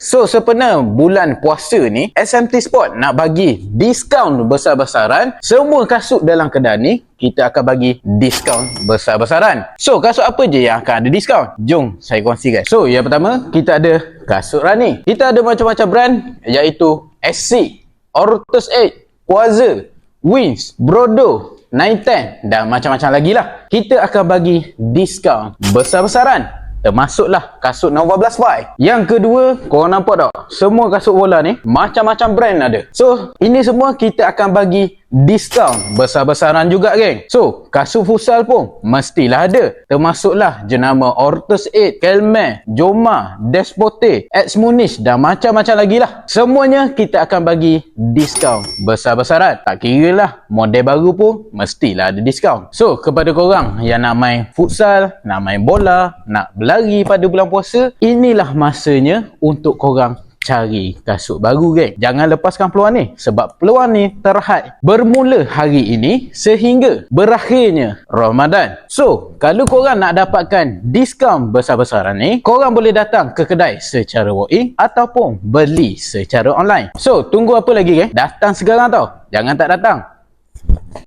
So sempena bulan puasa ni, SMT Sport nak bagi diskaun besar-besaran. Semua kasut dalam kedai ni kita akan bagi diskaun besar-besaran. So kasut apa je yang akan ada diskaun? Jom saya kongsikan. So yang pertama, kita ada kasut running. Kita ada macam-macam brand, iaitu SC, Ortus 8, Quasar, Wins, Brodo, 910 dan macam-macam lagi lah. Kita akan bagi diskaun besar-besaran, termasuklah kasut Nova Blast 5. Yang kedua, korang nampak tak? Semua kasut bola ni macam-macam brand ada. So ini semua kita akan bagi diskaun besar-besaran juga, geng. So kasut futsal pun mestilah ada, termasuklah jenama Ortus 8, Kelme, Joma, Despote, Ex Munich dan macam-macam lagi lah. Semuanya kita akan bagi diskaun besar-besaran. Tak kira lah model baru pun mestilah ada diskaun. So kepada korang yang nak main futsal, nak main bola, nak berlari pada bulan puasa, inilah masanya untuk korang cari kasut baru, geng. Jangan lepaskan peluang ni, sebab peluang ni terhad bermula hari ini sehingga berakhirnya Ramadan. So kalau korang nak dapatkan diskaun besar-besaran ni, korang boleh datang ke kedai secara walk-in ataupun beli secara online. So tunggu apa lagi, geng? Datang sekarang tau, jangan tak datang.